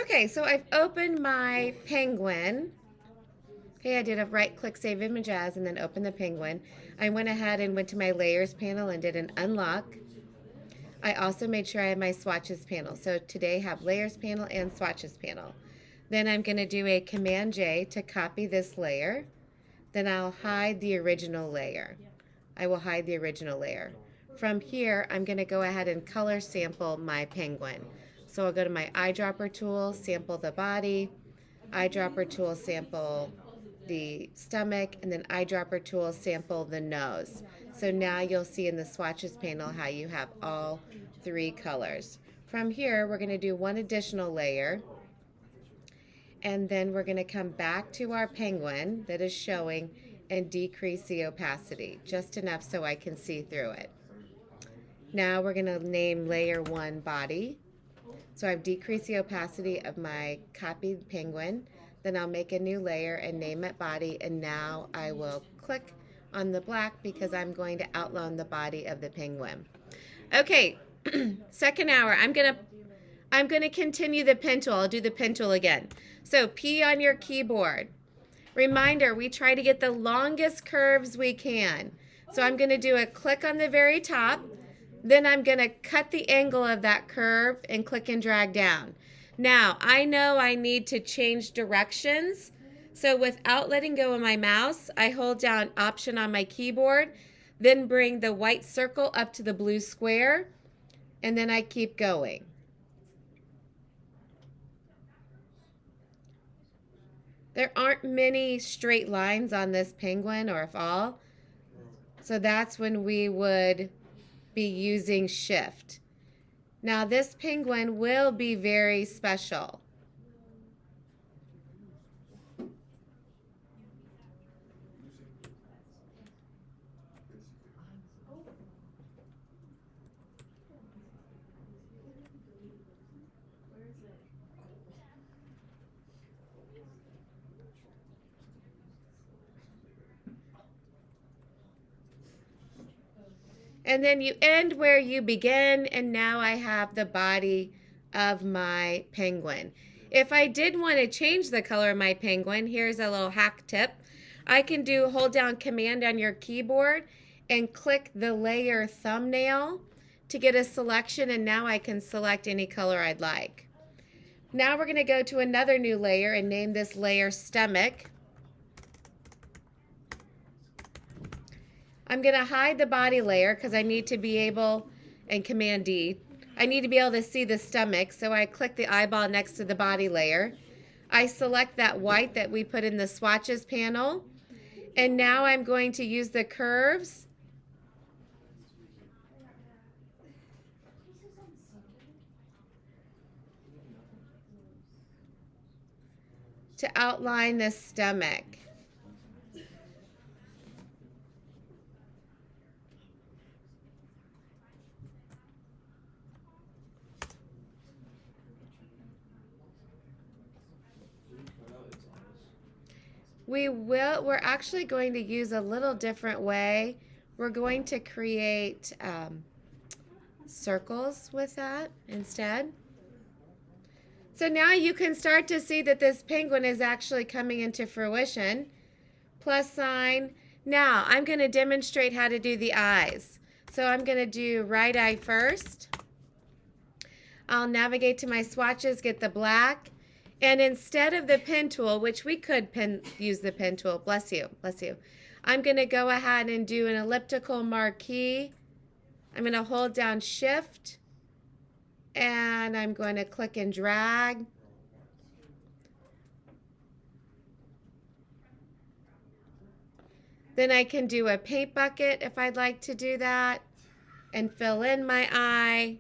Okay, so I've opened my penguin. Okay, I did a right-click Save Image As and then open the penguin. I went ahead and went to my Layers panel and did an unlock. I also made sure I have my Swatches panel. So today I have Layers panel and Swatches panel. Then I'm going to do a Command J to copy this layer. Then I'll hide the original layer. I will hide the original layer. From here, I'm going to go ahead and color sample my penguin. So I'll go to my eyedropper tool, sample the body, eyedropper tool, sample the stomach, and then eyedropper tool, sample the nose. So now you'll see in the swatches panel how you have all three colors. From here, we're going to do one additional layer, and then we're going to come back to our penguin that is showing and decrease the opacity just enough so I can see through it. Now we're going to name layer 1 body. So I've decreased the opacity of my copied penguin. Then I'll make a new layer and name it body, and now I will click on the black because I'm going to outline the body of the penguin. Okay, second hour, I'm gonna continue the pen tool. I'll do the pen tool again. So P on your keyboard. Reminder, we try to get the longest curves we can. So I'm gonna do a click on the very top, then I'm gonna cut the angle of that curve and click and drag down. Now, I know I need to change directions, so without letting go of my mouse, I hold down Option on my keyboard, then bring the white circle up to the blue square, and then I keep going. There aren't many straight lines on this penguin, or if all, so that's when we would be using Shift. Now this penguin will be very special. And then you end where you begin, and now I have the body of my penguin. If I did want to change the color of my penguin, here's a little hack tip. I can hold down Command on your keyboard and click the layer thumbnail to get a selection, and now I can select any color I'd like. Now we're going to go to another new layer and name this layer stomach. I'm going to hide the body layer because I need to be able, and Command D, I need to be able to see the stomach, so I click the eyeball next to the body layer. I select that white that we put in the swatches panel, and now I'm going to use the curves to outline the stomach. We're actually going to use a little different way. We're going to create circles with that instead. So now you can start to see that this penguin is actually coming into fruition. Plus sign. Now I'm going to demonstrate how to do the eyes. So I'm going to do right eye first. I'll navigate to my swatches, get the black. And instead of the pen tool, which we could use the pen tool, bless you, I'm going to go ahead and do an elliptical marquee. I'm going to hold down Shift, and I'm going to click and drag. Then I can do a paint bucket if I'd like to do that and fill in my eye.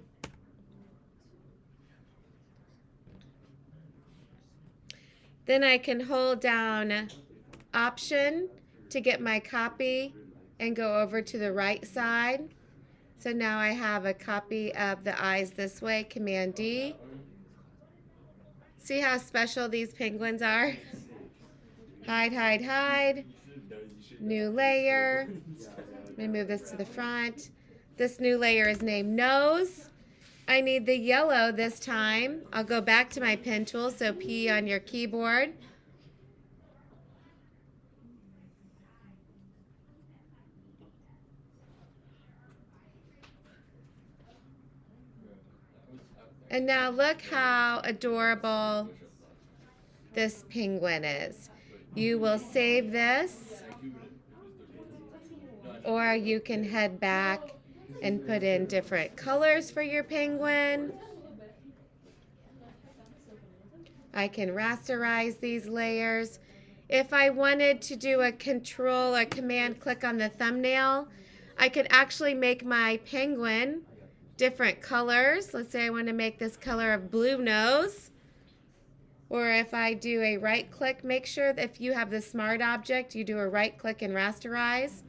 Then I can hold down Option to get my copy and go over to the right side. So now I have a copy of the eyes this way, Command D. See how special these penguins are? Hide, hide, hide. New layer. Let me move this to the front. This new layer is named Nose. I need the yellow this time. I'll go back to my pen tool, so P on your keyboard. And now look how adorable this penguin is. You will save this, or you can head back and put in different colors for your penguin. I can rasterize these layers. If I wanted to do a control or command click on the thumbnail, I could actually make my penguin different colors. Let's say I want to make this color of blue nose. Or if I do a right click, make sure that if you have the smart object, you do a right click and rasterize.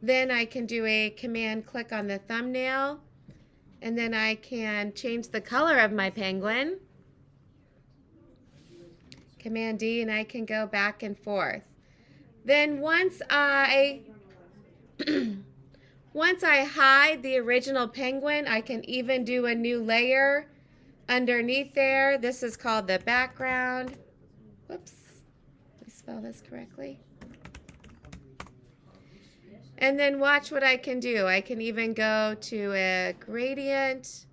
Then I can do a command click on the thumbnail, and then I can change the color of my penguin. Command D, and I can go back and forth. Then once I hide the original penguin, I can even do a new layer underneath there. This is called the background. Whoops, did I spell this correctly? And then watch what I can do. I can even go to a gradient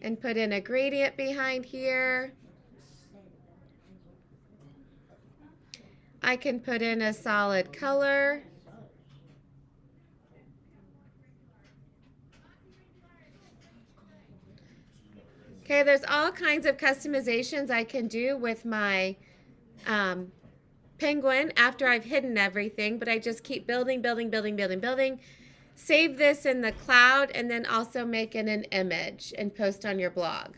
and put in a gradient behind here. I can put in a solid color. Okay, there's all kinds of customizations I can do with my penguin after I've hidden everything, but I just keep building. Save this in the cloud, and then also make it an image and post on your blog.